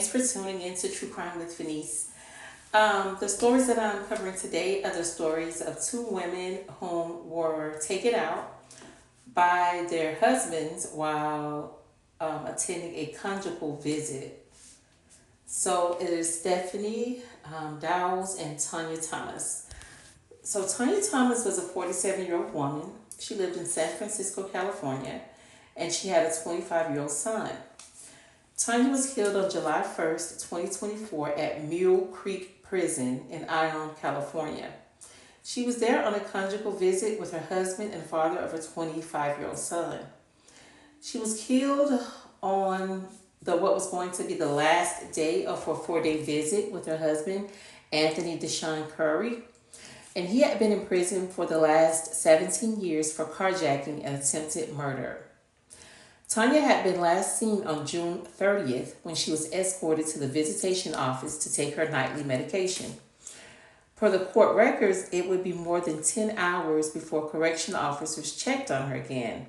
Thanks for tuning in to True Crime with Venice. The stories that I'm covering today are the stories of two women whom were taken out by their husbands while attending a conjugal visit. So it is Stephanie Dowles and Tanya Thomas. So Tanya Thomas was a 47-year-old woman. She lived in San Francisco, California, and she had a 25-year-old son. Tanya was killed on July 1st, 2024 at Mule Creek Prison in Ione, California. She was there on a conjugal visit with her husband and father of a 25-year-old son. She was killed on what was going to be the last day of her 4-day visit with her husband, Anthony Deshaun Curry. And he had been in prison for the last 17 years for carjacking and attempted murder. Tanya had been last seen on June 30th when she was escorted to the visitation office to take her nightly medication. Per the court records, it would be more than 10 hours before correction officers checked on her again.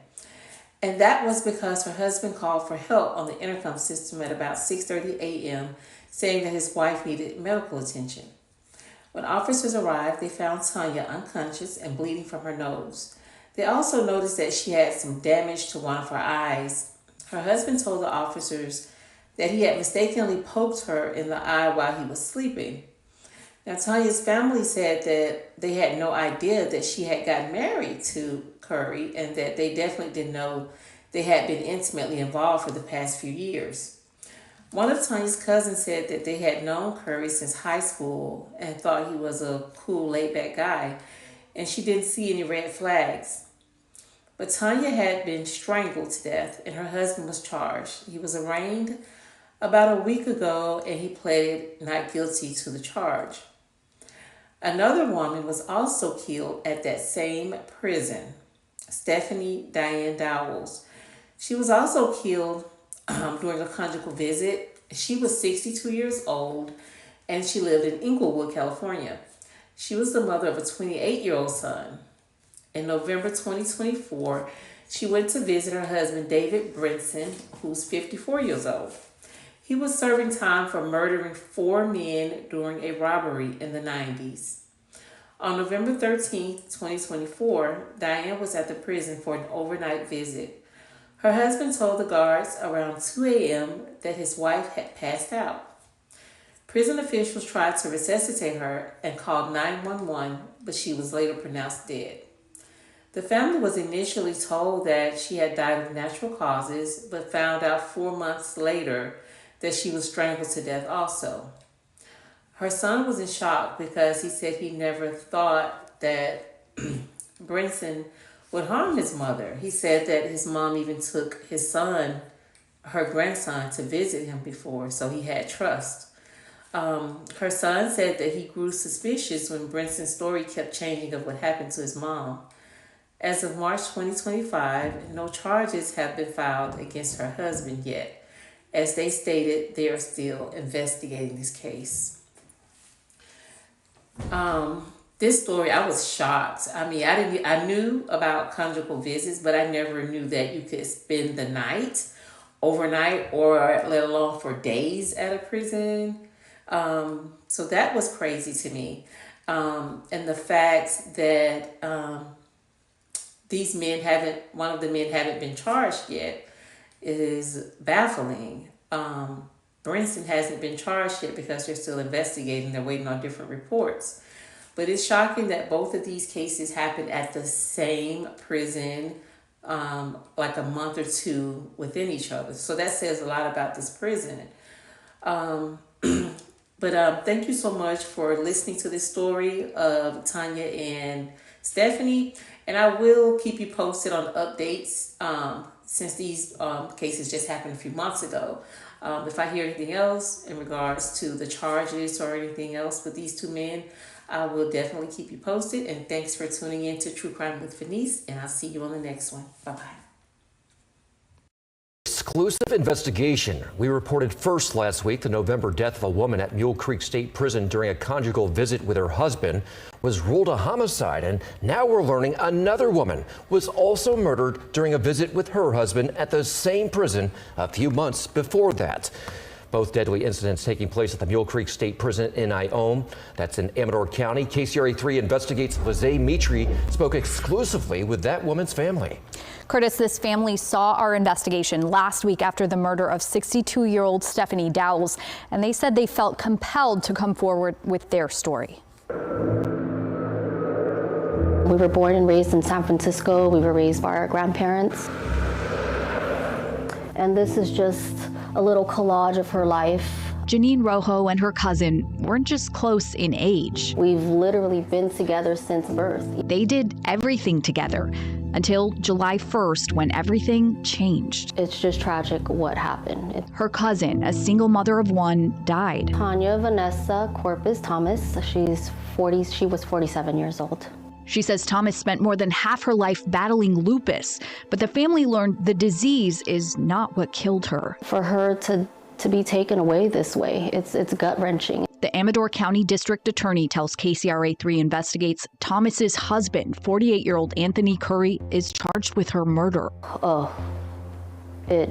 And that was because her husband called for help on the intercom system at about 6:30 a.m., saying that his wife needed medical attention. When officers arrived, they found Tanya unconscious and bleeding from her nose. They also noticed that she had some damage to one of her eyes. Her husband told the officers that he had mistakenly poked her in the eye while he was sleeping. Now, Tanya's family said that they had no idea that she had gotten married to Curry and that they definitely didn't know they had been intimately involved for the past few years. One of Tanya's cousins said that they had known Curry since high school and thought he was a cool, laid-back guy, and she didn't see any red flags. But Tanya had been strangled to death, and her husband was charged. He was arraigned about a week ago, and he pleaded not guilty to the charge. Another woman was also killed at that same prison, Stephanie Diane Dowles. She was also killed during a conjugal visit. She was 62 years old, and she lived in Inglewood, California. She was the mother of a 28-year-old son. In November 2024, she went to visit her husband, David Brinson, who's 54 years old. He was serving time for murdering 4 men during a robbery in the 90s. On November 13, 2024, Diane was at the prison for an overnight visit. Her husband told the guards around 2 a.m. that his wife had passed out. Prison officials tried to resuscitate her and called 911, but she was later pronounced dead. The family was initially told that she had died of natural causes, but found out 4 months later that she was strangled to death also. Her son was in shock because he said he never thought that Brinson would harm his mother. He said that his mom even took his son, her grandson, to visit him before, so he had trust. Her son said that he grew suspicious when Brinson's story kept changing of what happened to his mom. As of March 2025, no charges have been filed against her husband yet. As they stated, they are still investigating this case. This story, I was shocked. I mean, I knew about conjugal visits, but I never knew that you could spend the night, overnight, or let alone for days at a prison. So that was crazy to me. And the fact that one of the men haven't been charged yet is baffling. Brinson hasn't been charged yet because they're still investigating. They're waiting on different reports. But it's shocking that both of these cases happened at the same prison, like a month or two within each other. So that says a lot about this prison. But thank you so much for listening to this story of Tanya and Stephanie. And I will keep you posted on updates since these cases just happened a few months ago. If I hear anything else in regards to the charges or anything else with these two men, I will definitely keep you posted. And thanks for tuning in to True Crime with Venice. And I'll see you on the next one. Bye-bye. Exclusive investigation. We reported first last week the November death of a woman at Mule Creek State Prison during a conjugal visit with her husband was ruled a homicide, and now we're learning another woman was also murdered during a visit with her husband at the same prison a few months before that. But Both deadly incidents taking place at the Mule Creek State Prison in Ione. That's in Amador County. KCRA3 Investigates Lizzie Mitri spoke exclusively with that woman's family. Curtis, this family saw our investigation last week after the murder of 62-year-old Stephanie Dowles, and they said they felt compelled to come forward with their story. We were born and raised in San Francisco. We were raised by our grandparents. And this is just a little collage of her life. Janine Rojo and her cousin weren't just close in age. We've literally been together since birth. They did everything together until July 1st, when everything changed. It's just tragic what happened. Her cousin, a single mother of one, died. Tanya Vanessa Corpus Thomas, she was 47 years old. She says Thomas spent more than half her life battling lupus, but the family learned the disease is not what killed her. For her to be taken away this way, it's gut-wrenching. The Amador County District Attorney tells KCRA3 Investigates Thomas's husband, 48-year-old Anthony Curry, is charged with her murder. Oh, it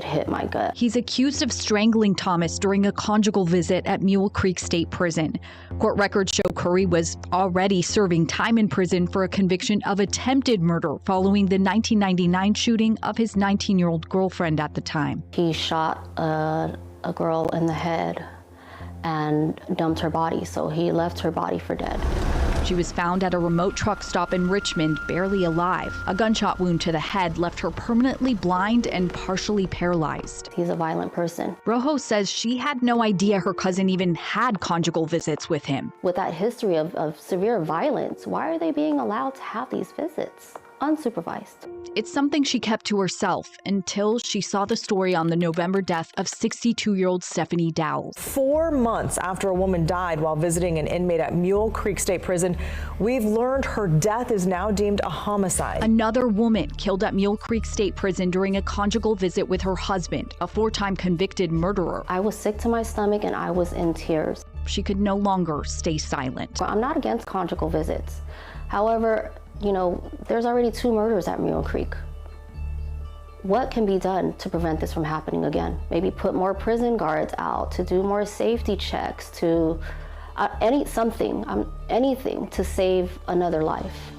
hit my gut. He's accused of strangling Thomas during a conjugal visit at Mule Creek State Prison. Court records show Curry was already serving time in prison for a conviction of attempted murder following the 1999 shooting of his 19-year-old girlfriend at the time. He shot a girl in the head and dumped her body, so he left her body for dead. She was found at a remote truck stop in Richmond, barely alive. A gunshot wound to the head left her permanently blind and partially paralyzed. He's a violent person. Rojo says she had no idea her cousin even had conjugal visits with him. With that history of severe violence, why are they being allowed to have these visits? Unsupervised. It's something she kept to herself until she saw the story on the November death of 62-year-old Stephanie Dowles. 4 months after a woman died while visiting an inmate at Mule Creek State Prison, we've learned her death is now deemed a homicide. Another woman killed at Mule Creek State Prison during a conjugal visit with her husband, a 4-time convicted murderer. I was sick to my stomach and I was in tears. She could no longer stay silent. I'm not against conjugal visits. However, you know, there's already 2 murders at Mule Creek. What can be done to prevent this from happening again? Maybe put more prison guards out, to do more safety checks, to anything to save another life.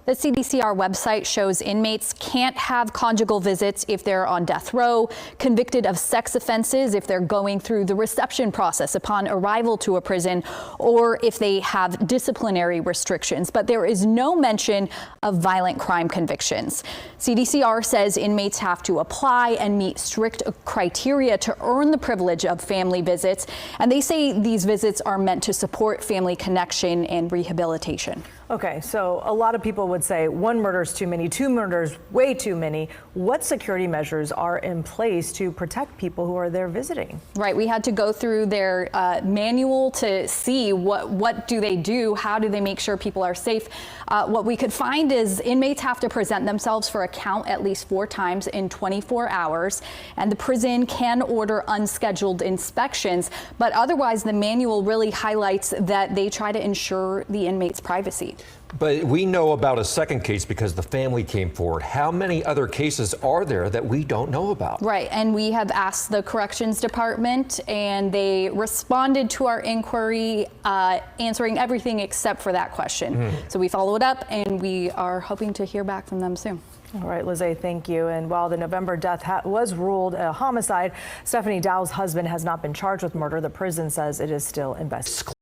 The CDCR website shows inmates can't have conjugal visits if they're on death row, convicted of sex offenses if they're going through the reception process upon arrival to a prison, or if they have disciplinary restrictions. But there is no mention of violent crime convictions. CDCR says inmates have to apply and meet strict criteria to earn the privilege of family visits. And they say these visits are meant to support family connection and rehabilitation. Okay, so a lot of people would say 1 murder is too many, 2 murders way too many. What security measures are in place to protect people who are there visiting? Right, we had to go through their manual to see what do they do, how do they make sure people are safe. What we could find is inmates have to present themselves for a count at least 4 times in 24 hours, and the prison can order unscheduled inspections, but otherwise the manual really highlights that they try to ensure the inmate's privacy. But we know about a second case because the family came forward. How many other cases are there that we don't know about? Right, and we have asked the corrections department and they responded to our inquiry, answering everything except for that question. So we followed up and we are hoping to hear back from them soon. All right, Lizzie, thank you. And while the November death was ruled a homicide, Stephanie Dowles' husband has not been charged with murder. The prison says it is still investigating.